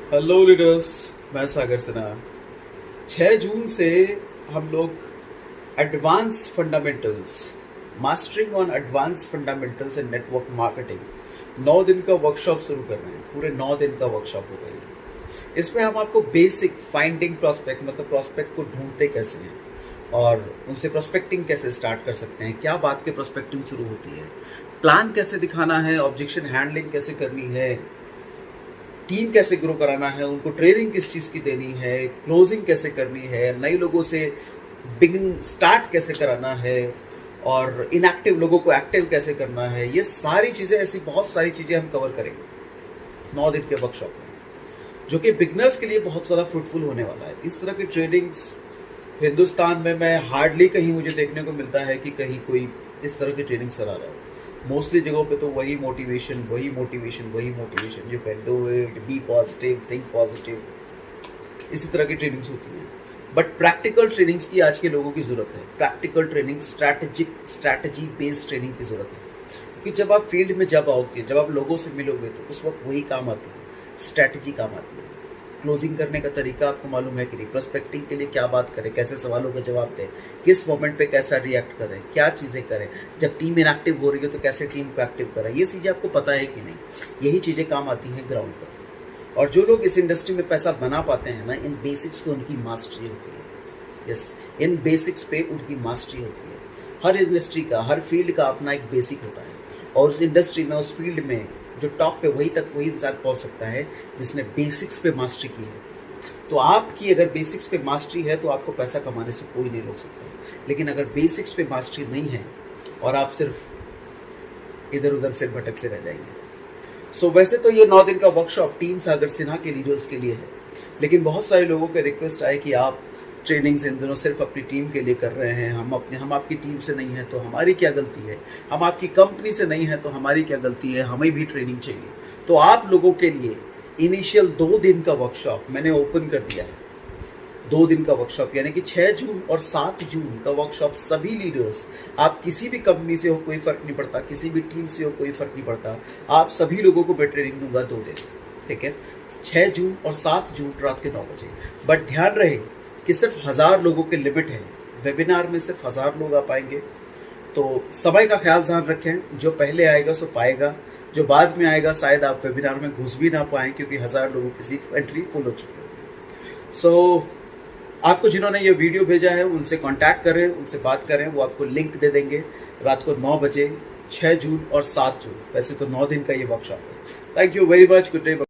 Hello leaders, मैं सागर सिन्हा। 6 जून से हम लोग advance fundamentals, mastering on advance fundamentals in network marketing 9 दिन का वर्कशॉप शुरू कर रहे हैं। पूरे 9 दिन का वर्कशॉप हो गई है। इसमें हम आपको बेसिक फाइंडिंग प्रोस्पेक्ट, मतलब प्रोस्पेक्ट को ढूंढते कैसे हैं और उनसे प्रोस्पेक्टिंग कैसे स्टार्ट कर सकते हैं, क्या बात के प्रोस्पेक्टिंग शुरू होती है, प्लान कैसे दिखाना है, ऑब्जेक्शन हैंडलिंग कैसे करनी है, टीम कैसे ग्रो कराना है, उनको ट्रेनिंग किस चीज़ की देनी है, क्लोजिंग कैसे करनी है, नए लोगों से बिगिनिंग स्टार्ट कैसे कराना है और इनएक्टिव लोगों को एक्टिव कैसे करना है। ये सारी चीज़ें, ऐसी बहुत सारी चीज़ें हम कवर करेंगे 9 दिन के वर्कशॉप में, जो कि बिगनर्स के लिए बहुत ज़्यादा फ्रूटफुल होने वाला है। इस तरह की ट्रेनिंग्स हिंदुस्तान में मैं हार्डली कहीं मुझे देखने को मिलता है कि कहीं कोई इस तरह की ट्रेनिंग करा रहा है। मोस्टली जगहों पे तो वही motivation, you can do it, be positive, think positive, इसी तरह की ट्रेनिंग्स होती हैं। बट प्रैक्टिकल ट्रेनिंग्स की आज के लोगों की ज़रूरत है। Practical training, strategy based training की ज़रूरत है, क्योंकि जब आप फील्ड में जब आओगे, जब आप लोगों से मिलोगे, तो उस वक्त वही काम आती है, स्ट्रैटेजी काम आती है। क्लोजिंग करने का तरीका आपको मालूम है कि नहीं, प्रोस्पेक्टिंग के लिए क्या बात करें, कैसे सवालों का जवाब दें, किस मोमेंट पे कैसा रिएक्ट करें, क्या चीज़ें करें, जब टीम इनएक्टिव हो रही है तो कैसे टीम को एक्टिव करें, ये चीज़ें आपको पता है कि नहीं। यही चीज़ें काम आती हैं ग्राउंड पर। और जो लोग इस इंडस्ट्री में पैसा बना पाते हैं ना, इन बेसिक्स पे उनकी मास्टरी होती है। यस, इन बेसिक्स पे उनकी मास्टरी होती है। हर इंडस्ट्री का, हर फील्ड का अपना एक बेसिक होता है, और उस इंडस्ट्री में, उस फील्ड में जो टॉप पे, वही तक वही इंसान पहुंच सकता है जिसने बेसिक्स पे मास्टरी की है। तो आपकी अगर बेसिक्स पे मास्टरी है तो आपको पैसा कमाने से कोई नहीं रोक सकता। लेकिन अगर बेसिक्स पे मास्टरी नहीं है और आप सिर्फ इधर उधर फिर भटकते रह जाएंगे। सो वैसे तो ये 9 दिन का वर्कशॉप टीम सागर सिन्हा के लीडर्स के लिए है, लेकिन बहुत सारे लोगों के रिक्वेस्ट आए कि आप ट्रेनिंग्स इन दोनों सिर्फ अपनी टीम के लिए कर रहे हैं, हम आपकी टीम से नहीं हैं तो हमारी क्या गलती है, हम आपकी कंपनी से नहीं है तो हमारी क्या गलती है, हमें भी ट्रेनिंग चाहिए। तो आप लोगों के लिए इनिशियल 2 दिन का वर्कशॉप मैंने ओपन कर दिया है। 2 दिन का वर्कशॉप यानी कि 6 जून और 7 जून का वर्कशॉप। सभी लीडर्स, आप किसी भी कंपनी से हो कोई फर्क नहीं पड़ता, किसी भी टीम से हो कोई फर्क नहीं पड़ता, आप सभी लोगों को मैं ट्रेनिंग दूंगा 2 दिन, ठीक है, 6 जून और 7 जून रात के 9 बजे। बट ध्यान रहे कि सिर्फ 1000 लोगों के लिमिट है। वेबिनार में सिर्फ 1000 लोग आ पाएंगे, तो समय का ख्याल ध्यान रखें। जो पहले आएगा सो पाएगा, जो बाद में आएगा शायद आप वेबिनार में घुस भी ना पाएँ, क्योंकि 1000 लोगों की सीट एंट्री फुल हो चुकी है। सो आपको जिन्होंने ये वीडियो भेजा है उनसे कांटेक्ट करें, उनसे बात करें, वो आपको लिंक दे देंगे। रात को 9 बजे 6 जून और 7 जून, वैसे तो 9 दिन का ये वर्कशॉप है। Thank you very much, good day.